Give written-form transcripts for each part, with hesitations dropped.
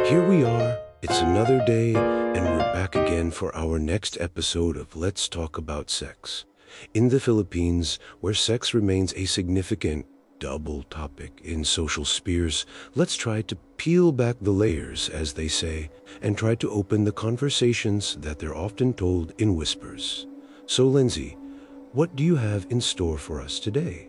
Here we are, it's another day, and we're back again for our next episode of Let's Talk About Sex. In the Philippines, where sex remains a significant double topic in social spheres, let's try to peel back the layers, as they say, and try to open the conversations that they're often told in whispers. So, Lindsay, what do you have in store for us today?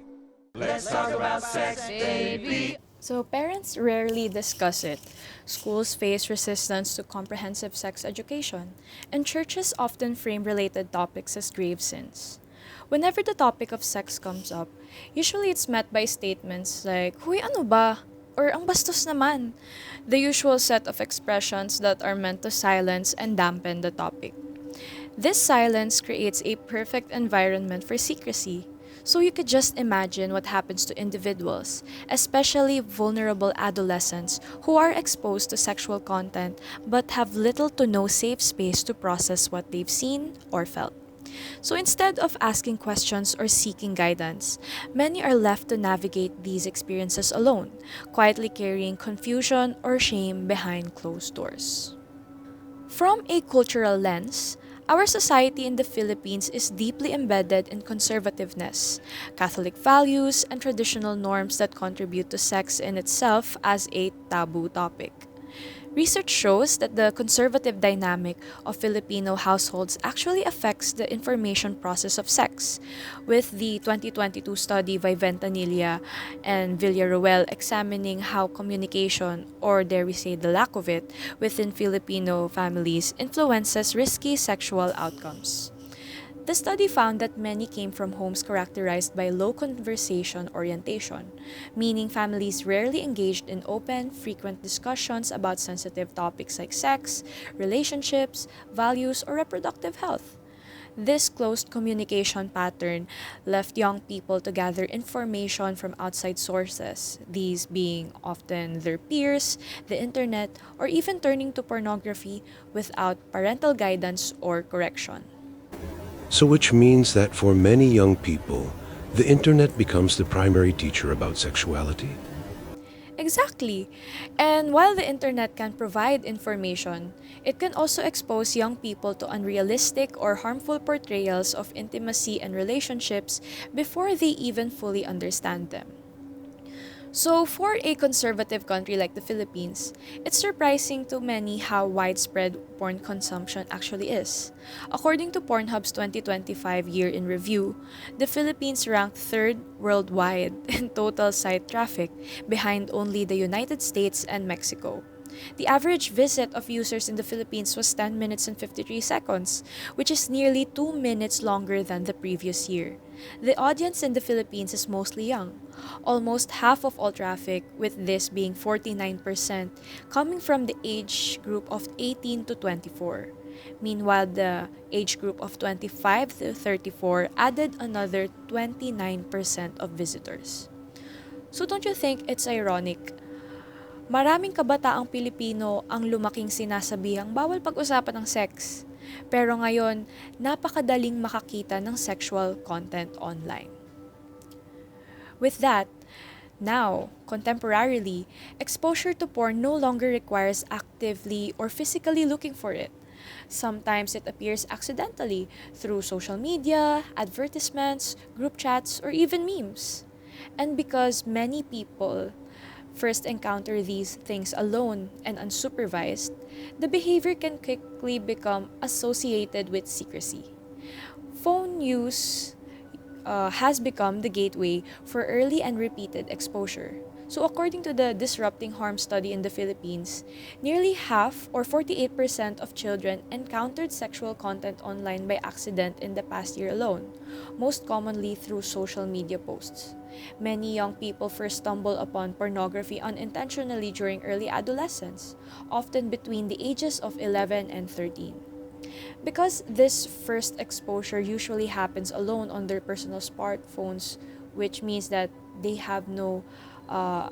So, parents rarely discuss it. Schools face resistance to comprehensive sex education, and churches often frame related topics as grave sins. Whenever the topic of sex comes up, usually it's met by statements like, "Huy, ano ba?" Or "Ang bastos naman." The usual set of expressions that are meant to silence and dampen the topic. This silence creates a perfect environment for secrecy. So you could just imagine what happens to individuals, especially vulnerable adolescents who are exposed to sexual content but have little to no safe space to process what they've seen or felt. So instead of asking questions or seeking guidance, many are left to navigate these experiences alone, quietly carrying confusion or shame behind closed doors. From a cultural lens, our society in the Philippines is deeply embedded in conservativeness, Catholic values, and traditional norms that contribute to sex in itself as a taboo topic. Research shows that the conservative dynamic of Filipino households actually affects the information process of sex, with the 2022 study by Ventanilla and Villaruel examining how communication, or dare we say the lack of it, within Filipino families influences risky sexual outcomes. The study found that many came from homes characterized by low conversation orientation, meaning families rarely engaged in open, frequent discussions about sensitive topics like sex, relationships, values, or reproductive health. This closed communication pattern left young people to gather information from outside sources, these being often their peers, the internet, or even turning to pornography without parental guidance or correction. So, which means that for many young people, the internet becomes the primary teacher about sexuality? Exactly. And while the internet can provide information, it can also expose young people to unrealistic or harmful portrayals of intimacy and relationships before they even fully understand them. So, for a conservative country like the Philippines, it's surprising to many how widespread porn consumption actually is. According to Pornhub's 2025 year in review, the Philippines ranked third worldwide in total site traffic, behind only the United States and Mexico. The average visit of users in the Philippines was 10 minutes and 53 seconds, which is nearly 2 minutes longer than the previous year. The audience in the Philippines is mostly young, almost half of all traffic, with this being 49%, coming from the age group of 18 to 24. Meanwhile, the age group of 25 to 34 added another 29% of visitors. So don't you think it's ironic? Maraming kabataang Pilipino ang lumaking sinasabihang bawal pag-usapan ng sex. Pero ngayon, napakadaling makakita ng sexual content online. With that, now, contemporarily, exposure to porn no longer requires actively or physically looking for it. Sometimes it appears accidentally through social media, advertisements, group chats, or even memes. And because many people first encounter these things alone and unsupervised, the behavior can quickly become associated with secrecy. Phone use has become the gateway for early and repeated exposure. So, according to the Disrupting Harm study in the Philippines, nearly half, or 48% of children encountered sexual content online by accident in the past year alone, most commonly through social media posts. Many young people first stumble upon pornography unintentionally during early adolescence, often between the ages of 11 and 13. Because this first exposure usually happens alone on their personal smartphones, which means that they have no uh,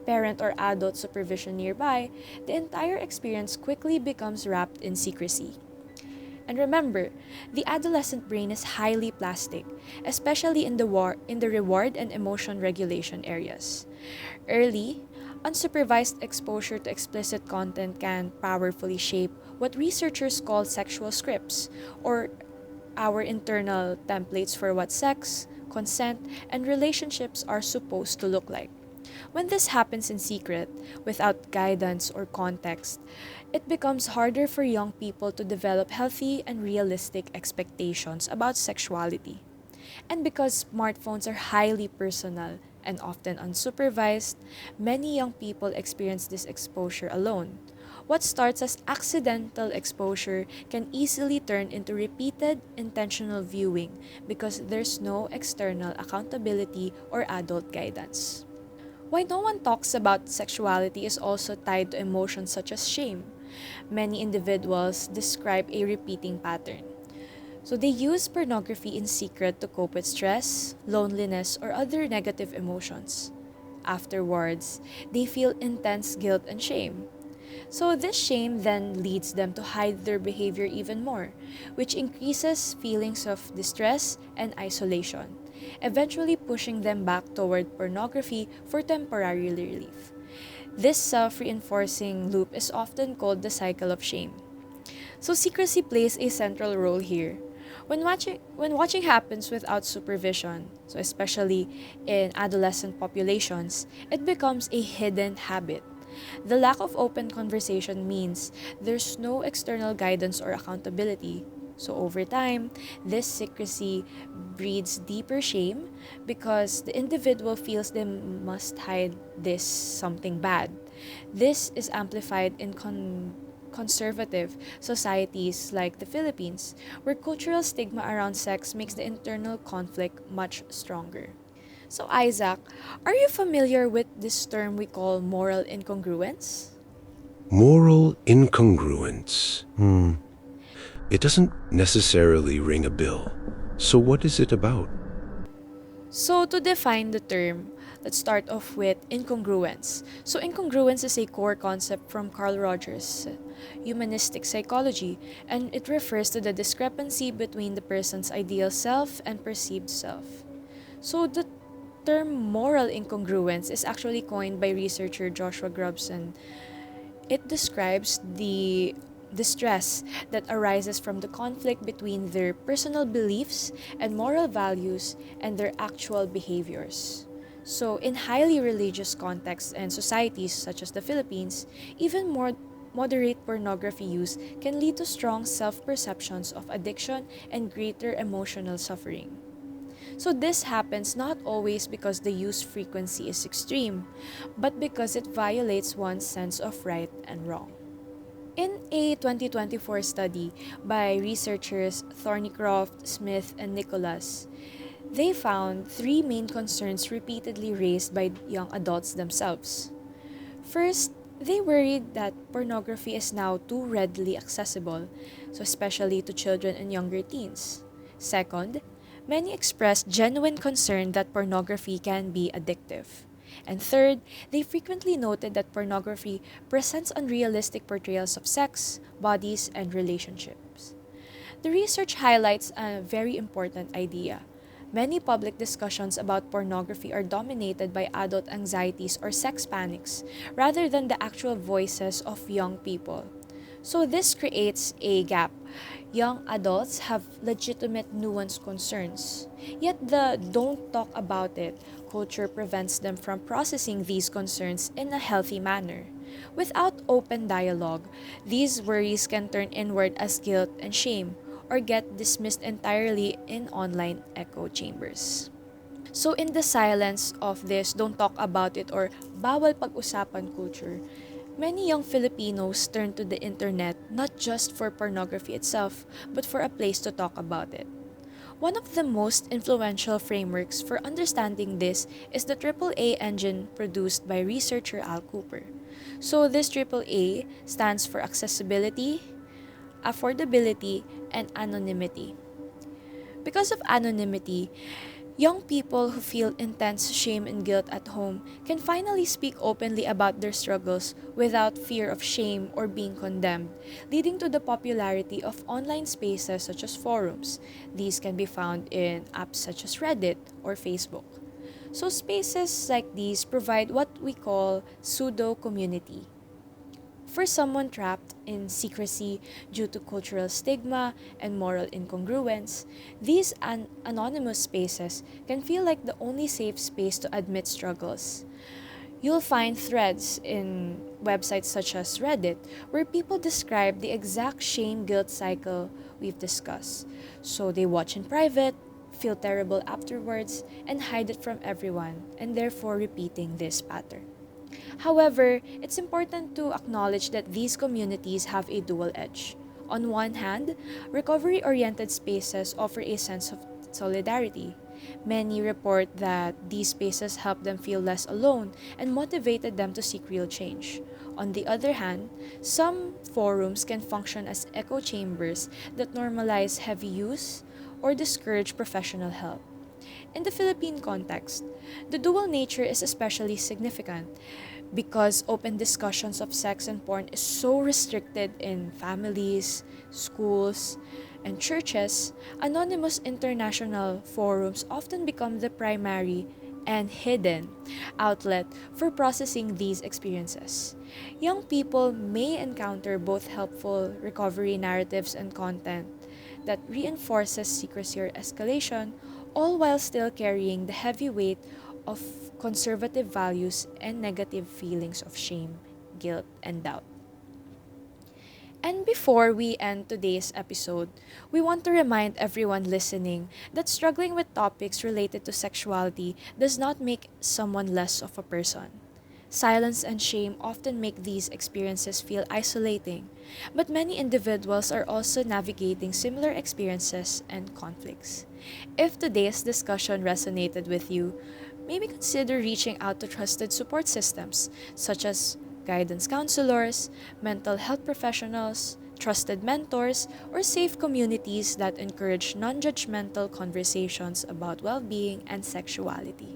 parent or adult supervision nearby, the entire experience quickly becomes wrapped in secrecy. And remember, the adolescent brain is highly plastic, especially in the reward and emotion regulation areas. Early, Unsupervised exposure to explicit content can powerfully shape what researchers call sexual scripts, or our internal templates for what sex, consent, and relationships are supposed to look like. When this happens in secret, without guidance or context, it becomes harder for young people to develop healthy and realistic expectations about sexuality. And because smartphones are highly personal and often unsupervised, many young people experience this exposure alone. What starts as accidental exposure can easily turn into repeated, intentional viewing because there's no external accountability or adult guidance. Why no one talks about sexuality is also tied to emotions such as shame. Many individuals describe a repeating pattern. So they use pornography in secret to cope with stress, loneliness, or other negative emotions. Afterwards, they feel intense guilt and shame. So this shame then leads them to hide their behavior even more, which increases feelings of distress and isolation, eventually pushing them back toward pornography for temporary relief. This self-reinforcing loop is often called the cycle of shame. So secrecy plays a central role here. When watching happens without supervision, so especially in adolescent populations, it becomes a hidden habit. The lack of open conversation means there's no external guidance or accountability. So over time, this secrecy breeds deeper shame because the individual feels they must hide this something bad. This is amplified in conservative societies like the Philippines, where cultural stigma around sex makes the internal conflict much stronger. So, Isaac, are you familiar with this term we call moral incongruence? Moral incongruence. It doesn't necessarily ring a bell. So what is it about? So, to define the term, let's start off with incongruence. So, incongruence is a core concept from Carl Rogers' humanistic psychology, and it refers to the discrepancy between the person's ideal self and perceived self. So, the term moral incongruence is actually coined by researcher Joshua Grubson. It describes the distress that arises from the conflict between their personal beliefs and moral values and their actual behaviors. So, in highly religious contexts and societies such as the Philippines, even more moderate pornography use can lead to strong self perceptions of addiction and greater emotional suffering. So this happens not always because the use frequency is extreme, but because it violates one's sense of right and wrong. In a 2024 study by researchers Thornycroft, Smith, and Nicholas, they found three main concerns repeatedly raised by young adults themselves. First, they worried that pornography is now too readily accessible, so especially to children and younger teens. Second, many expressed genuine concern that pornography can be addictive. And third, they frequently noted that pornography presents unrealistic portrayals of sex, bodies, and relationships. The research highlights a very important idea. Many public discussions about pornography are dominated by adult anxieties or sex panics rather than the actual voices of young people. So this creates a gap. Young adults have legitimate nuanced concerns, yet the don't talk about it culture prevents them from processing these concerns in a healthy manner. Without open dialogue, these worries can turn inward as guilt and shame or get dismissed entirely in online echo chambers. So in the silence of this don't talk about it or bawal pag-usapan culture, many young Filipinos turn to the internet not just for pornography itself, but for a place to talk about it. One of the most influential frameworks for understanding this is the AAA engine produced by researcher Al Cooper. So this AAA stands for accessibility, affordability, and anonymity. Because of anonymity, young people who feel intense shame and guilt at home can finally speak openly about their struggles without fear of shame or being condemned, leading to the popularity of online spaces such as forums. These can be found in apps such as Reddit or Facebook. So spaces like these provide what we call pseudo-community. For someone trapped in secrecy due to cultural stigma and moral incongruence, these anonymous spaces can feel like the only safe space to admit struggles. You'll find threads in websites such as Reddit where people describe the exact shame guilt cycle we've discussed. So they watch in private, feel terrible afterwards, and hide it from everyone, and therefore repeating this pattern. However, it's important to acknowledge that these communities have a dual edge. On one hand, recovery oriented spaces offer a sense of solidarity. Many report that these spaces help them feel less alone and motivated them to seek real change. On the other hand, some forums can function as echo chambers that normalize heavy use or discourage professional help. In the Philippine context, the dual nature is especially significant because open discussions of sex and porn is so restricted in families, schools, and churches. Anonymous international forums often become the primary and hidden outlet for processing these experiences. Young people may encounter both helpful recovery narratives and content that reinforces secrecy or escalation, all while still carrying the heavy weight of conservative values and negative feelings of shame, guilt, and doubt. And before we end today's episode, we want to remind everyone listening that struggling with topics related to sexuality does not make someone less of a person. Silence and shame often make these experiences feel isolating, but many individuals are also navigating similar experiences and conflicts. If today's discussion resonated with you, maybe consider reaching out to trusted support systems such as guidance counselors, mental health professionals, trusted mentors, or safe communities that encourage non-judgmental conversations about well-being and sexuality.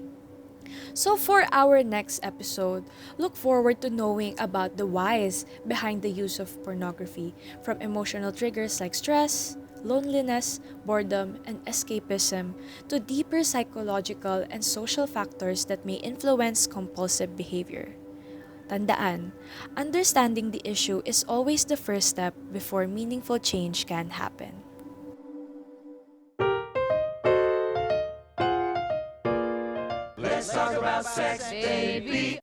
So for our next episode, look forward to knowing about the whys behind the use of pornography, from emotional triggers like stress, loneliness, boredom, and escapism, to deeper psychological and social factors that may influence compulsive behavior. Tandaan, understanding the issue is always the first step before meaningful change can happen. Let's talk about sex, baby.